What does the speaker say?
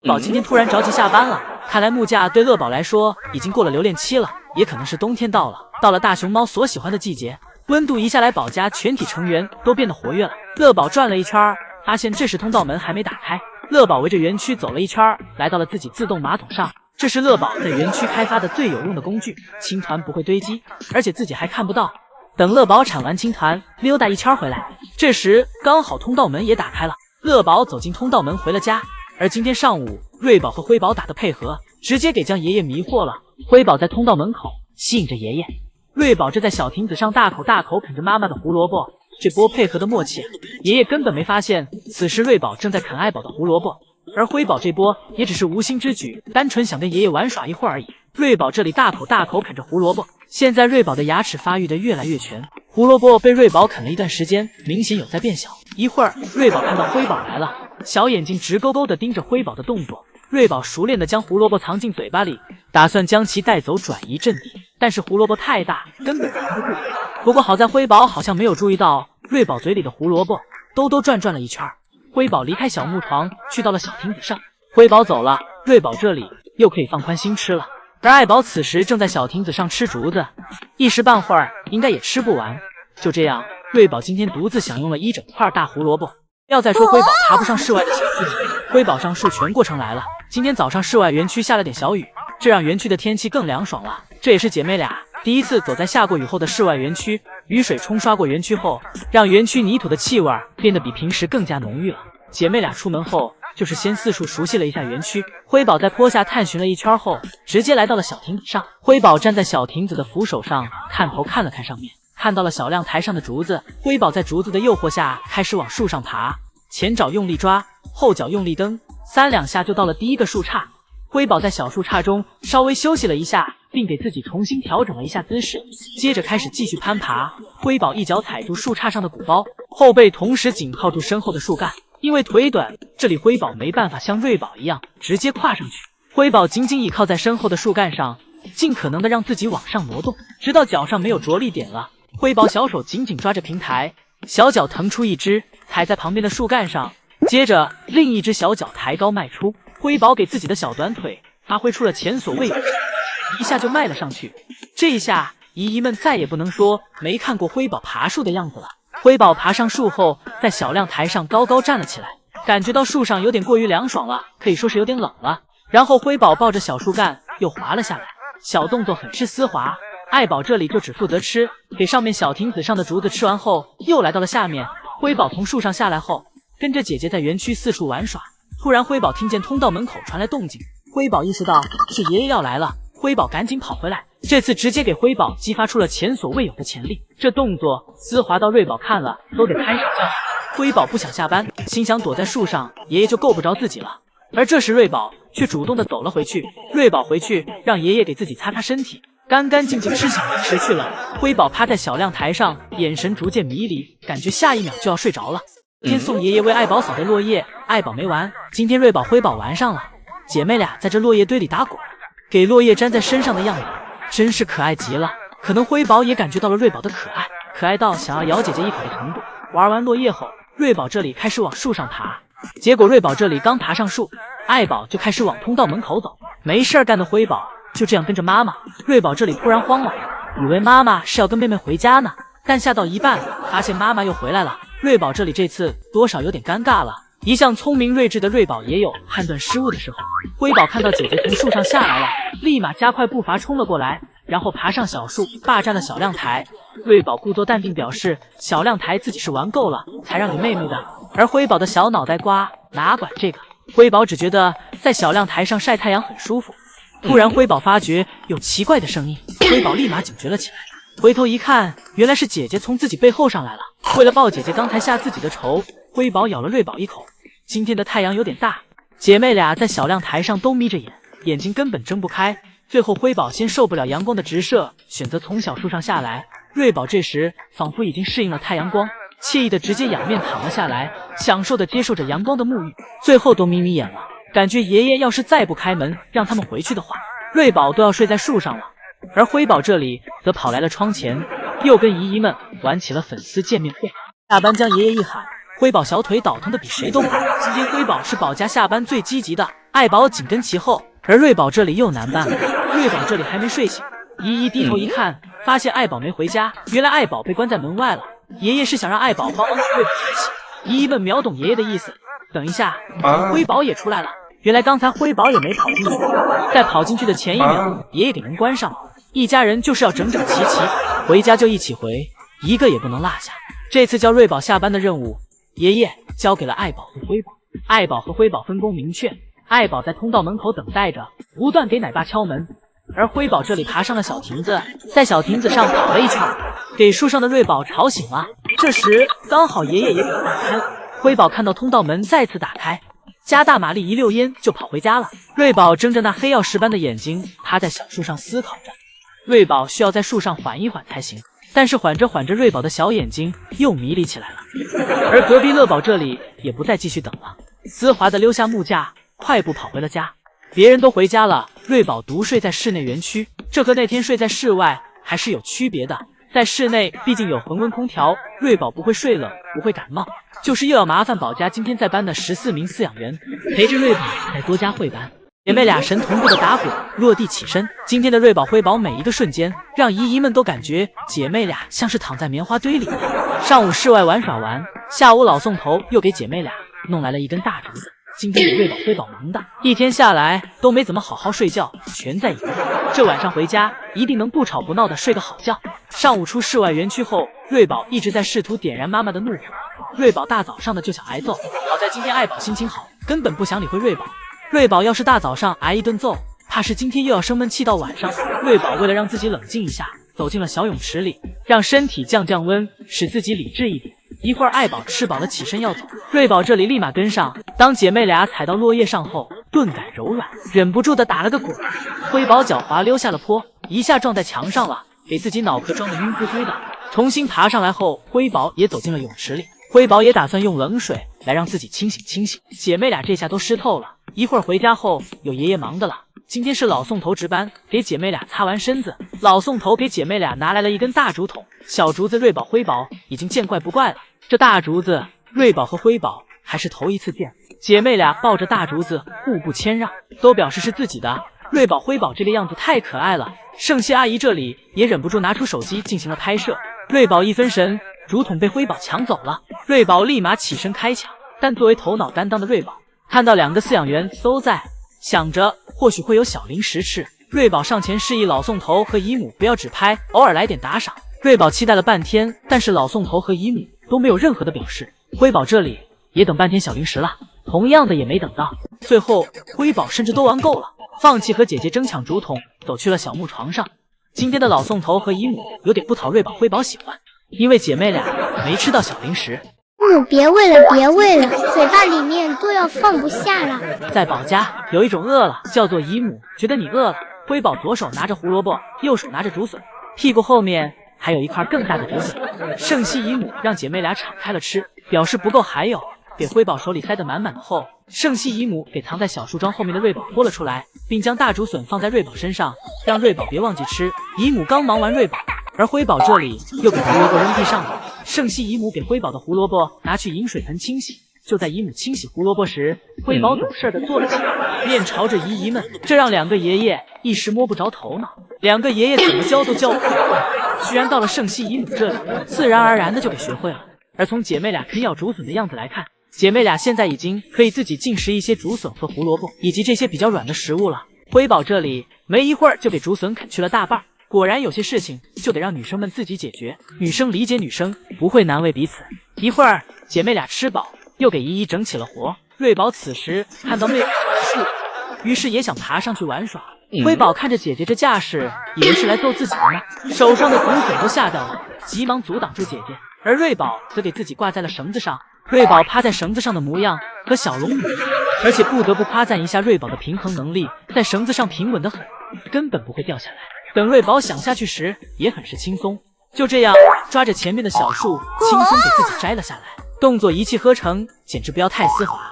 宝今天突然着急下班了，看来木架对乐宝来说已经过了留恋期了，也可能是冬天到了，到了大熊猫所喜欢的季节，温度一下来，宝家全体成员都变得活跃了。乐宝转了一圈，发现这时通道门还没打开。乐宝围着园区走了一圈，来到了自己自动马桶上。这是乐宝在园区开发的最有用的工具，青团不会堆积，而且自己还看不到。等乐宝铲完青团，溜达一圈回来，这时刚好通道门也打开了。乐宝走进通道门回了家。而今天上午，瑞宝和辉宝打的配合，直接给将爷爷迷惑了。辉宝在通道门口吸引着爷爷，瑞宝这在小亭子上大口大口啃着妈妈的胡萝卜，这波配合的默契，爷爷根本没发现。此时瑞宝正在啃爱宝的胡萝卜，而辉宝这波也只是无心之举，单纯想跟爷爷玩耍一会儿而已。瑞宝这里大口大口啃着胡萝卜，现在瑞宝的牙齿发育的越来越全，胡萝卜被瑞宝啃了一段时间，明显有在变小。一会儿，瑞宝看到辉宝来了，小眼睛直勾勾地盯着辉宝的动作。瑞宝熟练地将胡萝卜藏进嘴巴里，打算将其带走转移阵地，但是胡萝卜太大，根本藏不住。不过好在辉宝好像没有注意到瑞宝嘴里的胡萝卜，兜兜转转了一圈。辉宝离开小木床，去到了小亭子上。辉宝走了，瑞宝这里又可以放宽心吃了。而爱宝此时正在小亭子上吃竹子，一时半会儿应该也吃不完。就这样，瑞宝今天独自享用了一整块大胡萝卜。要再说辉宝爬不上室外的小事情，辉宝上树全过程来了。今天早上室外园区下了点小雨，这让园区的天气更凉爽了。这也是姐妹俩第一次走在下过雨后的室外园区，雨水冲刷过园区后，让园区泥土的气味变得比平时更加浓郁了。姐妹俩出门后就是先四处熟悉了一下园区。辉宝在坡下探寻了一圈后，直接来到了小亭子上。辉宝站在小亭子的扶手上，探头看了看上面，看到了小亮台上的竹子。辉宝在竹子的诱惑下开始往树上爬，前爪用力抓，后脚用力蹬，3、2下就到了第一个树杈。辉宝在小树杈中稍微休息了一下，并给自己重新调整了一下姿势，接着开始继续攀爬。辉宝一脚踩住树杈上的鼓包，后背同时紧靠住身后的树干。因为腿短，这里辉宝没办法像瑞宝一样直接跨上去。辉宝紧紧倚靠在身后的树干上，尽可能的让自己往上挪动，直到脚上没有着力点了。辉宝小手紧紧抓着平台，小脚腾出一只，踩在旁边的树干上，接着另一只小脚抬高迈出。辉宝给自己的小短腿发挥出了前所未有的，一下就迈了上去。这一下，姨姨们再也不能说没看过辉宝爬树的样子了。辉宝爬上树后，在小亮台上高高站了起来，感觉到树上有点过于凉爽了，可以说是有点冷了。然后辉宝抱着小树干又滑了下来，小动作很是丝滑。爱宝这里就只负责吃，给上面小亭子上的竹子吃完后，又来到了下面。辉宝从树上下来后，跟着姐姐在园区四处玩耍。突然辉宝听见通道门口传来动静，辉宝意识到是爷爷要来了，辉宝赶紧跑回来。这次直接给辉宝激发出了前所未有的潜力，这动作丝滑到瑞宝看了都得拍手叫好。辉宝不想下班，心想躲在树上爷爷就够不着自己了。而这时瑞宝却主动的走了回去。瑞宝回去让爷爷给自己擦擦身体，干干净净吃起零食去了。辉宝趴在小亮台上，眼神逐渐迷离，感觉下一秒就要睡着了。今天送爷爷为爱宝扫的落叶，爱宝没完，今天瑞宝辉宝玩上了。姐妹俩在这落叶堆里打滚，给落叶粘在身上的样子真是可爱极了。可能辉宝也感觉到了瑞宝的可爱，可爱到想要咬姐姐一口的程度。玩完落叶后，瑞宝这里开始往树上爬，结果瑞宝这里刚爬上树，爱宝就开始往通道门口走。没事干的辉宝就这样跟着妈妈。瑞宝这里突然慌了，以为妈妈是要跟妹妹回家呢，但下到一半发现妈妈又回来了。瑞宝这里这次多少有点尴尬了。一向聪明睿智的瑞宝也有判断失误的时候。辉宝看到姐姐从树上下来了，立马加快步伐冲了过来，然后爬上小树，霸占了小亮台。瑞宝故作淡定表示小亮台自己是玩够了才让给妹妹的，而辉宝的小脑袋瓜哪管这个，辉宝只觉得在小亮台上晒太阳很舒服。突然辉宝发觉有奇怪的声音，辉宝立马警觉了起来，回头一看，原来是姐姐从自己背后上来了。为了报姐姐刚才下自己的仇，辉宝咬了瑞宝一口。今天的太阳有点大，姐妹俩在小亮台上都眯着眼，眼睛根本睁不开。最后辉宝先受不了阳光的直射，选择从小树上下来。瑞宝这时仿佛已经适应了太阳光，惬意的直接仰面躺了下来，享受的接受着阳光的沐浴，最后都眯眯眼了，感觉爷爷要是再不开门让他们回去的话，瑞宝都要睡在树上了。而辉宝这里则跑来了窗前，又跟姨姨们玩起了粉丝见面会。大班将爷爷一喊，辉宝小腿倒腾的比谁都快。今天辉宝是宝家下班最积极的，爱宝紧跟其后，而瑞宝这里又难办了。瑞宝这里还没睡醒，依依低头一看，发现爱宝没回家，原来爱宝被关在门外了。爷爷是想让爱宝帮忙瑞宝才行。依依们秒懂爷爷的意思，等一下，辉宝也出来了。原来刚才辉宝也没跑进去，在跑进去的前一秒，爷爷给门关上了。一家人就是要整整齐齐，回家就一起回，一个也不能落下。这次叫瑞宝下班的任务，爷爷交给了爱宝和辉宝。爱宝和辉宝分工明确，爱宝在通道门口等待着，不断给奶爸敲门，而辉宝这里爬上了小亭子，在小亭子上跑了一圈，给树上的瑞宝吵醒了。这时刚好爷爷也给打开了，辉宝看到通道门再次打开，加大马力一溜烟就跑回家了。瑞宝睁着那黑曜石般的眼睛，趴在小树上思考着。瑞宝需要在树上缓一缓才行，但是缓着缓着，瑞宝的小眼睛又迷离起来了。而隔壁乐宝这里也不再继续等了，丝滑的溜下木架，快步跑回了家。别人都回家了，瑞宝独睡在室内园区，这和那天睡在室外还是有区别的。在室内毕竟有恒温空调，瑞宝不会睡冷，不会感冒，就是又要麻烦宝家今天在班的14名饲养员陪着瑞宝再多加会班。姐妹俩神同步的打滚落地起身，今天的瑞宝辉宝每一个瞬间让姨姨们都感觉姐妹俩像是躺在棉花堆里。上午室外玩耍完，下午老宋头又给姐妹俩弄来了一根大竹子。今天给瑞宝辉宝忙的一天下来都没怎么好好睡觉，全在一块。这晚上回家一定能不吵不闹的睡个好觉。上午出室外园区后，瑞宝一直在试图点燃妈妈的怒火。瑞宝大早上的就想挨揍，好在今天爱宝心情好，根本不想理会瑞宝。瑞宝要是大早上挨一顿揍，怕是今天又要生闷气到晚上。瑞宝为了让自己冷静一下，走进了小泳池里，让身体降降温，使自己理智一点。一会儿爱宝吃饱了起身要走，瑞宝这里立马跟上。当姐妹俩踩到落叶上后，顿感柔软，忍不住的打了个滚。辉宝脚滑溜下了坡，一下撞在墙上了，给自己脑壳撞得晕乎乎的。重新爬上来后，辉宝也走进了泳池里。辉宝也打算用冷水来让自己清醒清醒。姐妹俩这下都湿透了。一会儿回家后，有爷爷忙的了。今天是老宋头值班，给姐妹俩擦完身子。老宋头给姐妹俩拿来了一根大竹筒，小竹子瑞宝辉宝已经见怪不怪了，这大竹子瑞宝和辉宝还是头一次见。姐妹俩抱着大竹子互不谦让，都表示是自己的。瑞宝辉宝这个样子太可爱了，盛熙阿姨这里也忍不住拿出手机进行了拍摄。瑞宝一分神，竹筒被辉宝抢走了，瑞宝立马起身开抢，但作为头脑担当的瑞宝看到两个饲养员都在，想着或许会有小零食吃，瑞宝上前示意老宋头和姨母不要只拍，偶尔来点打赏。瑞宝期待了半天，但是老宋头和姨母都没有任何的表示。辉宝这里也等半天小零食了，同样的也没等到。最后辉宝甚至都玩够了，放弃和姐姐争抢竹筒，走去了小木床上。今天的老宋头和姨母有点不讨瑞宝辉宝喜欢，因为姐妹俩没吃到小零食。别喂了，别喂了，嘴巴里面都要放不下了。在宝家有一种饿了，叫做姨母觉得你饿了。辉宝左手拿着胡萝卜，右手拿着竹笋，屁股后面还有一块更大的竹笋。盛熙姨母让姐妹俩敞开了吃，表示不够还有，给辉宝手里塞得满满的后，盛熙姨母给藏在小树桩后面的瑞宝拖了出来，并将大竹笋放在瑞宝身上，让瑞宝别忘记吃。姨母刚忙完瑞宝，而辉宝这里又给胡萝卜扔地上了。盛熙姨母给辉宝的胡萝卜拿去饮水盆清洗，就在姨母清洗胡萝卜时，辉宝懂事的坐了起来，面朝着姨姨们，这让两个爷爷一时摸不着头脑。两个爷爷怎么教都教不会，居然到了盛熙姨母这里，自然而然的就给学会了。而从姐妹俩啃咬竹笋的样子来看，姐妹俩现在已经可以自己进食一些竹笋和胡萝卜以及这些比较软的食物了。辉宝这里没一会儿就给竹笋啃去了大半。果然有些事情就得让女生们自己解决，女生理解女生，不会难为彼此。一会儿姐妹俩吃饱，又给依依整起了活。瑞宝此时看到妹妹上树，于是也想爬上去玩耍。辉宝看着姐姐这架势，以为是来揍自己的呢，手上的竹笋都吓掉了，急忙阻挡住姐姐。而瑞宝则给自己挂在了绳子上。瑞宝趴在绳子上的模样和小龙女，而且不得不夸赞一下瑞宝的平衡能力，在绳子上平稳得很，根本不会掉下来。等瑞宝想下去时也很是轻松，就这样抓着前面的小树轻松给自己摘了下来，动作一气呵成，简直不要太丝滑。